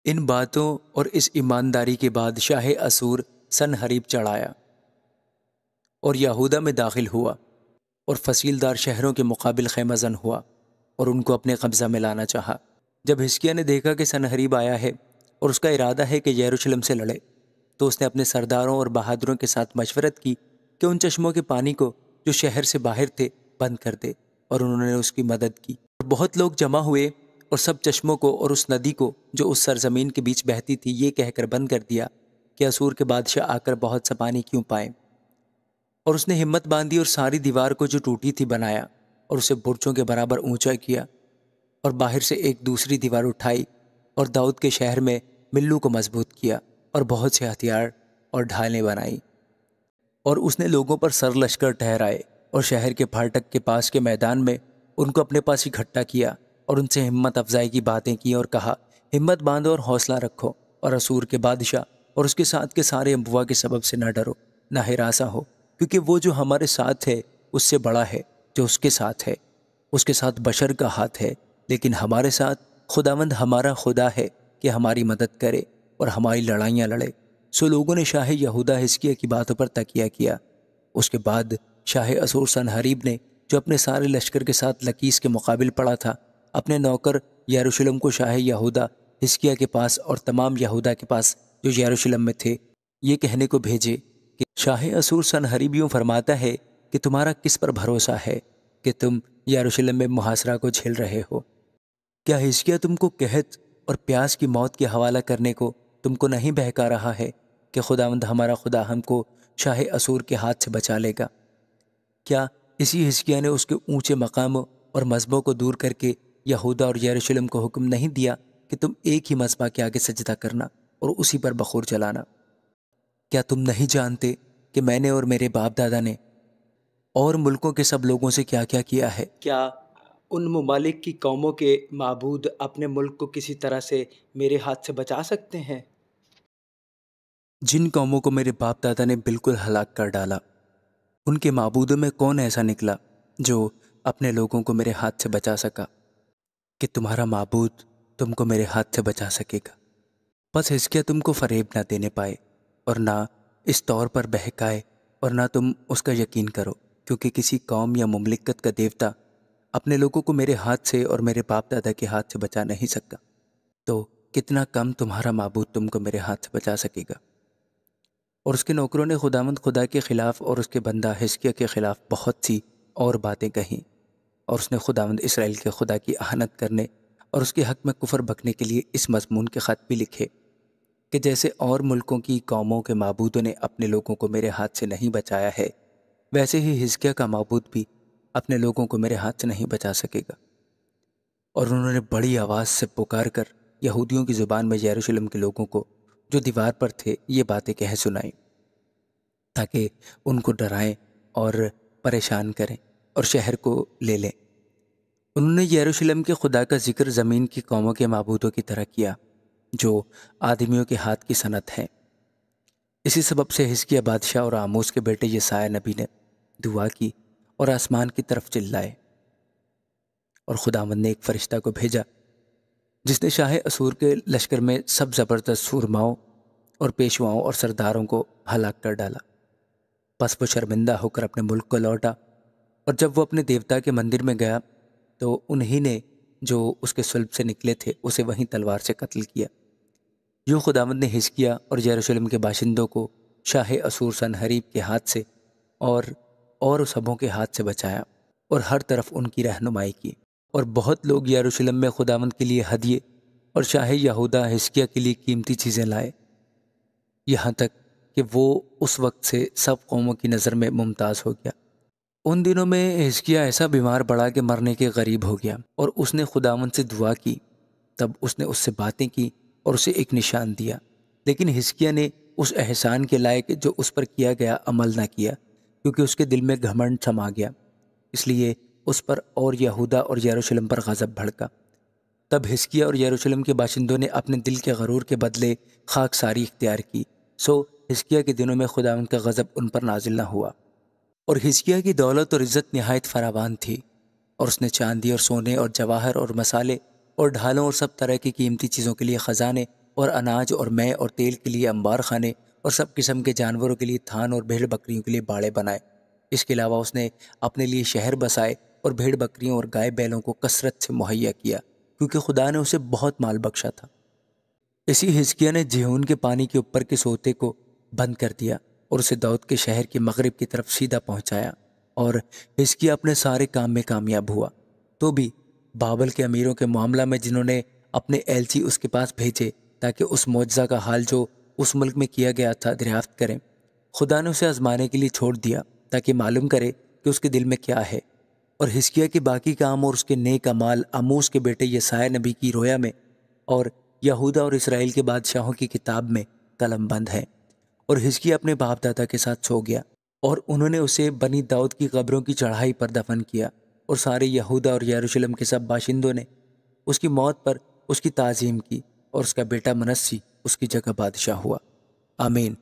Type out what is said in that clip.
ان باتوں اور اس ایمانداری کے بعد شاہ اسور سنہریب چڑھایا اور یہودا میں داخل ہوا اور فصیلدار شہروں کے مقابل خیمہ زن ہوا اور ان کو اپنے قبضہ میں لانا چاہا۔ جب حزقیہ نے دیکھا کہ سنہریب آیا ہے اور اس کا ارادہ ہے کہ یروشلم سے لڑے، تو اس نے اپنے سرداروں اور بہادروں کے ساتھ مشورت کی کہ ان چشموں کے پانی کو جو شہر سے باہر تھے بند کر دے، اور انہوں نے اس کی مدد کی۔ اور بہت لوگ جمع ہوئے اور سب چشموں کو اور اس ندی کو جو اس سرزمین کے بیچ بہتی تھی یہ کہہ کر بند کر دیا کہ اسور کے بادشاہ آ کر بہت سا پانی کیوں پائیں۔ اور اس نے ہمت باندھی اور ساری دیوار کو جو ٹوٹی تھی بنایا اور اسے برجوں کے برابر اونچا کیا، اور باہر سے ایک دوسری دیوار اٹھائی اور داؤد کے شہر میں ملوں کو مضبوط کیا اور بہت سے ہتھیار اور ڈھالیں بنائی۔ اور اس نے لوگوں پر سر لشکر ٹھہرائے اور شہر کے پھاٹک کے پاس کے میدان میں ان کو اپنے پاس اکٹھا کیا اور ان سے ہمت افزائی کی باتیں کی اور کہا، ہمت باندھو اور حوصلہ رکھو، اور اسور کے بادشاہ اور اس کے ساتھ کے سارے انبوا کے سبب سے نہ ڈرو نہ ہراساں ہو، کیونکہ وہ جو ہمارے ساتھ ہے اس سے بڑا ہے جو اس کے ساتھ ہے۔ اس کے ساتھ بشر کا ہاتھ ہے، لیکن ہمارے ساتھ خداوند ہمارا خدا ہے کہ ہماری مدد کرے اور ہماری لڑائیاں لڑے۔ سو لوگوں نے شاہ یہودا حزقیہ کی باتوں پر تکیہ کیا۔ اس کے بعد شاہ اسور سنہریب نے، جو اپنے سارے لشکر کے ساتھ لکیس کے مقابل پڑا تھا، اپنے نوکر یروشلم کو شاہ یہودا حزقیہ کے پاس اور تمام یہودا کے پاس جو یروشلم میں تھے یہ کہنے کو بھیجے کہ شاہ اسور سنہریب یوں فرماتا ہے کہ تمہارا کس پر بھروسہ ہے کہ تم یروشلم میں محاصرہ کو جھیل رہے ہو؟ کیا حزقیہ تم کو قحط اور پیاس کی موت کے حوالہ کرنے کو تم کو نہیں بہکا رہا ہے کہ خداوند ہمارا خدا ہم کو شاہ اسور کے ہاتھ سے بچا لے گا؟ کیا اسی حزقیہ نے اس کے اونچے مقاموں اور مذہبوں کو دور کر کے یہودا اور یروشلم کو حکم نہیں دیا کہ تم ایک ہی مذبح کے آگے سجدہ کرنا اور اسی پر بخور جلانا؟ کیا تم نہیں جانتے کہ میں نے اور میرے باپ دادا نے اور ملکوں کے سب لوگوں سے کیا کیا کیا ہے؟ کیا ان ممالک کی قوموں کے معبود اپنے ملک کو کسی طرح سے میرے ہاتھ سے بچا سکتے ہیں؟ جن قوموں کو میرے باپ دادا نے بالکل ہلاک کر ڈالا، ان کے معبودوں میں کون ایسا نکلا جو اپنے لوگوں کو میرے ہاتھ سے بچا سکا کہ تمہارا معبود تم کو میرے ہاتھ سے بچا سکے گا؟ بس حزقیہ تم کو فریب نہ دینے پائے اور نہ اس طور پر بہکائے اور نہ تم اس کا یقین کرو، کیونکہ کسی قوم یا مملکت کا دیوتا اپنے لوگوں کو میرے ہاتھ سے اور میرے باپ دادا کے ہاتھ سے بچا نہیں سکتا، تو کتنا کم تمہارا معبود تم کو میرے ہاتھ سے بچا سکے گا۔ اور اس کے نوکروں نے خداوند خدا کے خلاف اور اس کے بندہ حزقیہ کے خلاف بہت سی اور باتیں کہیں، اور اس نے خداوند اسرائیل کے خدا کی اہانت کرنے اور اس کے حق میں کفر بکنے کے لیے اس مضمون کے خط بھی لکھے کہ جیسے اور ملکوں کی قوموں کے معبودوں نے اپنے لوگوں کو میرے ہاتھ سے نہیں بچایا ہے، ویسے ہی حزقیہ کا معبود بھی اپنے لوگوں کو میرے ہاتھ سے نہیں بچا سکے گا۔ اور انہوں نے بڑی آواز سے پکار کر یہودیوں کی زبان میں یروشلم کے لوگوں کو جو دیوار پر تھے یہ باتیں کہہ سنائیں، تاکہ ان کو ڈرائیں اور پریشان کریں اور شہر کو لے لیں۔ انہوں نے یروشلم کے خدا کا ذکر زمین کی قوموں کے معبودوں کی طرح کیا جو آدمیوں کے ہاتھ کی صنعت ہیں۔ اسی سبب سے حزقیہ بادشاہ اور آموس کے بیٹے یسایہ نبی نے دعا کی اور آسمان کی طرف چلائے، اور خداوند نے ایک فرشتہ کو بھیجا جس نے شاہ اسور کے لشکر میں سب زبردست سورماؤں اور پیشواؤں اور سرداروں کو ہلاک کر ڈالا۔ پس وہ شرمندہ ہو کر اپنے ملک کو لوٹا، اور جب وہ اپنے دیوتا کے مندر میں گیا تو انہی نے جو اس کے صلب سے نکلے تھے اسے وہیں تلوار سے قتل کیا۔ یوں خداوند نے حزقیہ اور یروشلم کے باشندوں کو شاہ اسور سنہریب کے ہاتھ سے اور سبوں کے ہاتھ سے بچایا اور ہر طرف ان کی رہنمائی کی۔ اور بہت لوگ یروشلم میں خداوند کے لیے ہدیے اور شاہ یہودا حزقیہ کے لیے قیمتی چیزیں لائے، یہاں تک کہ وہ اس وقت سے سب قوموں کی نظر میں ممتاز ہو گیا۔ ان دنوں میں حزقیہ ایسا بیمار پڑا کہ مرنے کے قریب ہو گیا، اور اس نے خداوند سے دعا کی۔ تب اس نے اس سے باتیں کی اور اسے ایک نشان دیا، لیکن حزقیہ نے اس احسان کے لائق جو اس پر کیا گیا عمل نہ کیا، کیونکہ اس کے دل میں گھمنڈ سما گیا، اس لیے اس پر اور یہودا اور یروشلم پر غضب بھڑکا۔ تب حزقیہ اور یروشلم کے باشندوں نے اپنے دل کے غرور کے بدلے خاکساری اختیار کی، سو حزقیہ کے دنوں میں خداوند کا غضب ان پر نازل نہ ہوا۔ اور حزقیہ کی دولت اور عزت نہایت فراوان تھی، اور اس نے چاندی اور سونے اور جواہر اور مسالے اور ڈھالوں اور سب طرح کی قیمتی چیزوں کے لیے خزانے اور اناج اور مے اور تیل کے لیے انبار خانے اور سب قسم کے جانوروں کے لیے تھان اور بھیڑ بکریوں کے لیے باڑے بنائے۔ اس کے علاوہ اس نے اپنے لیے شہر بسائے اور بھیڑ بکریوں اور گائے بیلوں کو کثرت سے مہیا کیا، کیونکہ خدا نے اسے بہت مال بخشا تھا۔ اسی حزقیہ نے جیہون کے پانی کے اوپر کے سوتے کو بند کر دیا اور اسے داؤد کے شہر کے مغرب کی طرف سیدھا پہنچایا، اور حزقیہ اپنے سارے کام میں کامیاب ہوا۔ تو بھی بابل کے امیروں کے معاملہ میں، جنہوں نے اپنے ایلچی اس کے پاس بھیجے تاکہ اس معجزہ کا حال جو اس ملک میں کیا گیا تھا دریافت کریں، خدا نے اسے آزمانے کے لیے چھوڑ دیا تاکہ معلوم کرے کہ اس کے دل میں کیا ہے۔ اور حزقیہ کے باقی کام اور اس کے نیک اعمال آموس کے بیٹے یسایہ نبی کی رویا میں اور یہودا اور اسرائیل کے بادشاہوں کی کتاب میں قلم بند ہے۔ اور حزقیہ اپنے باپ دادا کے ساتھ سو گیا، اور انہوں نے اسے بنی داؤد کی قبروں کی چڑھائی پر دفن کیا، اور سارے یہودا اور یروشلم کے سب باشندوں نے اس کی موت پر اس کی تعظیم کی، اور اس کا بیٹا منسی اس کی جگہ بادشاہ ہوا۔ آمین۔